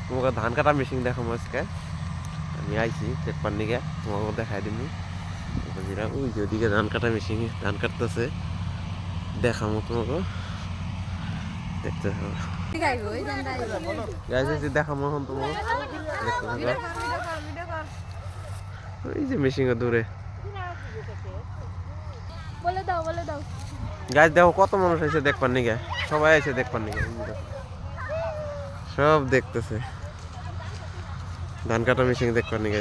তোমাকে ধান কাটা মেশিন দেখাবো আজকে। আমি আইছি দেখবার নিকে, তোমাকে দেখাই দিবি। ওই যে ওদিকে ধান কাটা মেশিন ধান কাটতেছে, দেখাবো তোমাকে, দেখতে হবে। দেখাবো এখন তোমাকে, দেখতে থাকো। ওই যে মেশিন দূরে গাছ দেখো কত মানুষ আছে দেখবার নিকে, সবাই আছে দেখবার নিকে, সব দেখতেছে ধান কাটা মেশিন দেখবার নিকে।